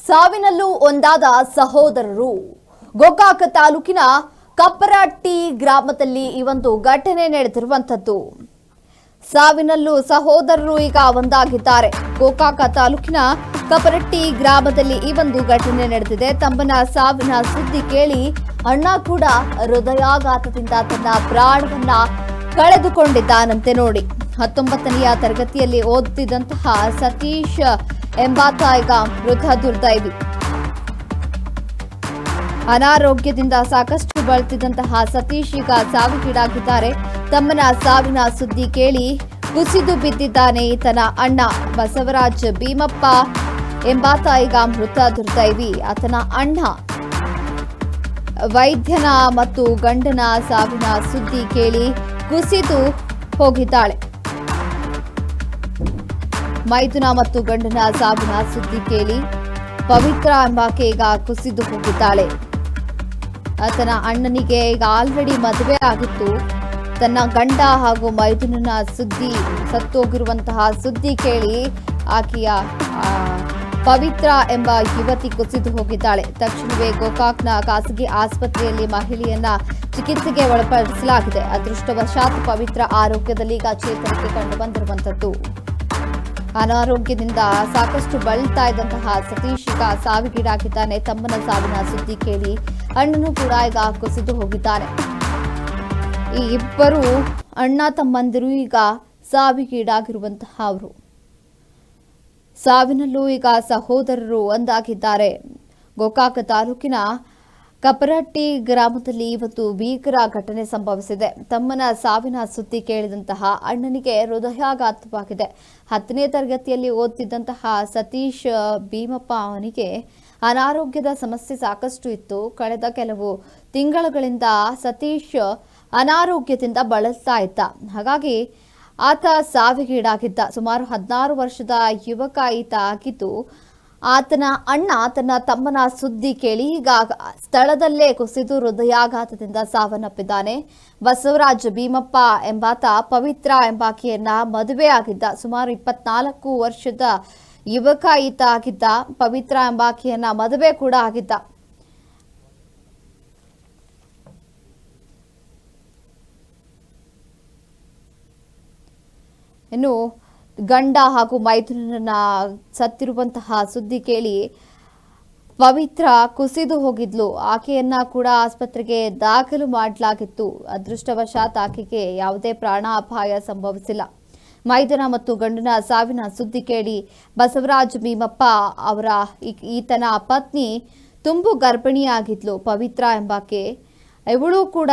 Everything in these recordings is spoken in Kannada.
ಸಾವಿನಲ್ಲೂ ಒಂದಾದ ಸಹೋದರರು. ಗೋಕಾಕ ತಾಲೂಕಿನ ಕಪ್ಪರಟ್ಟಿ ಗ್ರಾಮದಲ್ಲಿ ಈ ಒಂದು ಘಟನೆ ನಡೆದಿರುವಂತದ್ದು. ಸಾವಿನಲ್ಲೂ ಸಹೋದರರು ಈಗ ಒಂದಾಗಿದ್ದಾರೆ. ಗೋಕಾಕ ತಾಲೂಕಿನ ಕಪ್ಪರಟ್ಟಿ ಗ್ರಾಮದಲ್ಲಿ ಈ ಒಂದು ಘಟನೆ ನಡೆದಿದೆ. ತಮ್ಮನ ಸಾವಿನ ಸುದ್ದಿ ಕೇಳಿ ಅಣ್ಣ ಕೂಡ ಹೃದಯಾಘಾತದಿಂದ ತನ್ನ ಪ್ರಾಣವನ್ನ ಕಳೆದುಕೊಂಡಿದ್ದಾನಂತೆ ನೋಡಿ. 19ನೇ ತರಗತಿಯಲ್ಲಿ ಓದುತ್ತಿದ್ದಂತಹ ಸತೀಶ್ ಎಂಬಾತ ಈಗ ಮೃತ ದುರ್ದೈವಿ. ಅನಾರೋಗ್ಯದಿಂದ ಸಾಕಷ್ಟು ಬಳಲುತ್ತಿದ್ದಂತಹ ಸತೀಶ್ ಈಗ ಸಾವಿಗೀಡಾಗಿದ್ದಾರೆ. ತಮ್ಮನ ಸಾವಿನ ಸುದ್ದಿ ಕೇಳಿ ಕುಸಿದು ಬಿದ್ದಿದ್ದಾನೆ ಈತನ ಅಣ್ಣ ಬಸವರಾಜ್ ಭೀಮಪ್ಪ ಎಂಬಾತ ಈಗ ಮೃತ ದುರ್ದೈವಿ. ಆತನ ಅಣ್ಣ ವೈದ್ಯನ ಮತ್ತು ಗಂಡನ ಸಾವಿನ ಸುದ್ದಿ ಕೇಳಿ ಕುಸಿದು ಹೋಗಿದ್ದಾಳೆ. ಮೈದುನ ಮತ್ತು ಗಂಡನ ಸಾವಿನ ಸುದ್ದಿ ಕೇಳಿ ಪವಿತ್ರ ಎಂಬಾಕೆ ಈಗ ಕುಸಿದು ಹೋಗಿದ್ದಾಳೆ. ಆತನ ಅಣ್ಣನಿಗೆ ಈಗ ಆಲ್ರೆಡಿ ಮದುವೆ ಆಗಿತ್ತು. ತನ್ನ ಗಂಡ ಹಾಗೂ ಮೈದುನನ ಸುದ್ದಿ ಸತ್ತೋಗಿರುವಂತಹ ಸುದ್ದಿ ಕೇಳಿ ಆಕೆಯ ಪವಿತ್ರ ಎಂಬ ಯುವತಿ ಕುಸಿದು ಹೋಗಿದ್ದಾಳೆ. ತಕ್ಷಣವೇ ಗೋಕಾಕ್ನ ಖಾಸಗಿ ಆಸ್ಪತ್ರೆಯಲ್ಲಿ ಮಹಿಳೆಯನ್ನ ಚಿಕಿತ್ಸೆಗೆ ಒಳಪಡಿಸಲಾಗಿದೆ. ಅದೃಷ್ಟವಶಾತ್ ಪವಿತ್ರ ಆರೋಗ್ಯದಲ್ಲಿ ಈಗ ಚೇತರಿಕೆ ಕಂಡು ಬಂದಿರುವಂತದ್ದು. ಅನಾರೋಗ್ಯದಿಂದ ಸಾಕಷ್ಟು ಬಳಲ್ತಾ ಇದ್ದಂತಹ ಸತೀಶ್ ಈಗ ಸಾವಿಗೀಡಾಗಿದ್ದಾನೆ. ತಮ್ಮನ ಸಾವಿನ ಸುದ್ದಿ ಕೇಳಿ ಅಣ್ಣನು ಕೂಡ ಈಗ ಕುಸಿದು ಹೋಗಿದ್ದಾನೆ. ಈ ಇಬ್ಬರು ಅಣ್ಣ ತಮ್ಮಂದಿರು ಈಗ ಸಾವಿಗೀಡಾಗಿರುವಂತಹ ಅವರು. ಸಾವಿನಲ್ಲೂ ಈಗ ಸಹೋದರರು ಒಂದಾಗಿದ್ದಾರೆ. ಗೋಕಾಕ ತಾಲೂಕಿನ ಕಪ್ಪರಟ್ಟಿ ಗ್ರಾಮದಲ್ಲಿ ಇವತ್ತು ಭೀಕರ ಘಟನೆ ಸಂಭವಿಸಿದೆ. ತಮ್ಮನ ಸಾವಿನ ಸುದ್ದಿ ಕೇಳಿದಂತಹ ಅಣ್ಣನಿಗೆ ಹೃದಯಾಘಾತವಾಗಿದೆ. 10ನೇ ತರಗತಿಯಲ್ಲಿ ಓದುತ್ತಿದ್ದಂತಹ ಸತೀಶ್ ಭೀಮಪ್ಪ ಅವನಿಗೆ ಅನಾರೋಗ್ಯದ ಸಮಸ್ಯೆ ಸಾಕಷ್ಟು ಇತ್ತು. ಕಳೆದ ಕೆಲವು ತಿಂಗಳುಗಳಿಂದ ಸತೀಶ್ ಅನಾರೋಗ್ಯದಿಂದ ಬಳಲ್ತಾ ಇದ್ದ. ಹಾಗಾಗಿ ಆತ ಸಾವಿಗೀಡಾಗಿದ್ದ. ಸುಮಾರು 16 ವರ್ಷದ ಯುವಕ ಈತ ಆಗಿದ್ದು, ಆತನ ಅಣ್ಣ ತನ್ನ ತಮ್ಮನ ಸುದ್ದಿ ಕೇಳಿ ಈಗ ಸ್ಥಳದಲ್ಲೇ ಕುಸಿದು ಹೃದಯಾಘಾತದಿಂದ ಸಾವನ್ನಪ್ಪಿದ್ದಾನೆ. ಬಸವರಾಜ್ ಭೀಮಪ್ಪ ಎಂಬಾತ ಪವಿತ್ರ ಎಂಬಾಕೆಯನ್ನ ಮದುವೆ ಆಗಿದ್ದ. ಸುಮಾರು 24 ವರ್ಷದ ಯುವಕ ಈತ ಆಗಿದ್ದ. ಪವಿತ್ರ ಎಂಬಾಕೆಯನ್ನ ಮದುವೆ ಕೂಡ ಆಗಿದ್ದ. ಇನ್ನು ಗಂಡ ಹಾಗೂ ಮೈದುನನ ಸತ್ತಿರುವಂತಹ ಸುದ್ದಿ ಕೇಳಿ ಪವಿತ್ರ ಕುಸಿದು ಹೋಗಿದ್ಲು. ಆಕೆಯನ್ನ ಕೂಡ ಆಸ್ಪತ್ರೆಗೆ ದಾಖಲು ಮಾಡಲಾಗಿತ್ತು. ಅದೃಷ್ಟವಶಾತ್ ಆಕೆಗೆ ಯಾವುದೇ ಪ್ರಾಣಾಪಾಯ ಸಂಭವಿಸಿಲ್ಲ. ಮೈದುನ ಮತ್ತು ಗಂಡನ ಸಾವಿನ ಸುದ್ದಿ ಕೇಳಿ ಬಸವರಾಜ್ ಭೀಮಪ್ಪ ಅವರ ಈತನ ಪತ್ನಿ ತುಂಬು ಗರ್ಭಿಣಿಯಾಗಿದ್ಲು. ಪವಿತ್ರ ಎಂಬಾಕೆ ಇವಳು ಕೂಡ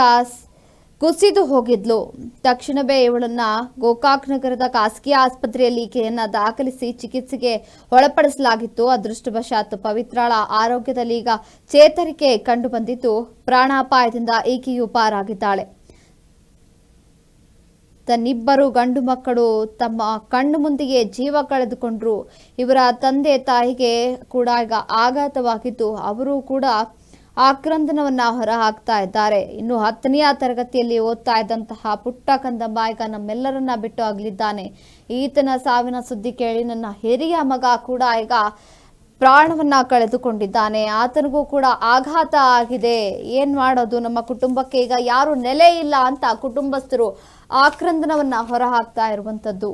ಕುಸಿದು ಹೋಗಿದ್ಲು. ತಕ್ಷಣವೇ ಇವಳನ್ನ ಗೋಕಾಕ್ ನಗರದ ಖಾಸಗಿ ಆಸ್ಪತ್ರೆಯಲ್ಲಿ ಈಕೆಯನ್ನ ದಾಖಲಿಸಿ ಚಿಕಿತ್ಸೆಗೆ ಒಳಪಡಿಸಲಾಗಿತ್ತು. ಅದೃಷ್ಟವಶಾತ್ ಪವಿತ್ರಳ ಆರೋಗ್ಯದಲ್ಲಿ ಈಗ ಚೇತರಿಕೆ ಕಂಡು ಬಂದಿದ್ದು, ಪ್ರಾಣಾಪಾಯದಿಂದ ಈಕೆಯು ಪಾರಾಗಿದ್ದಾಳೆ. ತನ್ನಿಬ್ಬರು ಗಂಡು ಮಕ್ಕಳು ತಮ್ಮ ಕಣ್ಣು ಮುಂದೆಯೇ ಜೀವ ಕಳೆದುಕೊಂಡ್ರು. ಇವರ ತಂದೆ ತಾಯಿಗೆ ಕೂಡ ಈಗ ಆಘಾತವಾಗಿದ್ದು, ಅವರು ಕೂಡ ಆಕ್ರಂದನವನ್ನ ಹೊರಹಾಕ್ತಾ ಇದ್ದಾರೆ. ಇನ್ನು 10ನೇ ತರಗತಿಯಲ್ಲಿ ಓದ್ತಾ ಇದ್ದಂತಹ ಪುಟ್ಟ ಕಂದಮ್ಮ ಈಗ ನಮ್ಮೆಲ್ಲರನ್ನ ಬಿಟ್ಟು ಅಗಲಿದ್ದಾನೆ. ಈತನ ಸಾವಿನ ಸುದ್ದಿ ಕೇಳಿ ನನ್ನ ಹಿರಿಯ ಮಗ ಕೂಡ ಈಗ ಪ್ರಾಣವನ್ನ ಕಳೆದುಕೊಂಡಿದ್ದಾನೆ. ಆತನಿಗೂ ಕೂಡ ಆಘಾತ ಆಗಿದೆ. ಏನ್ ಮಾಡೋದು, ನಮ್ಮ ಕುಟುಂಬಕ್ಕೆ ಈಗ ಯಾರು ನೆಲೆ ಇಲ್ಲ ಅಂತ ಕುಟುಂಬಸ್ಥರು ಆಕ್ರಂದನವನ್ನ ಹೊರಹಾಕ್ತಾ ಇರುವಂತದ್ದು.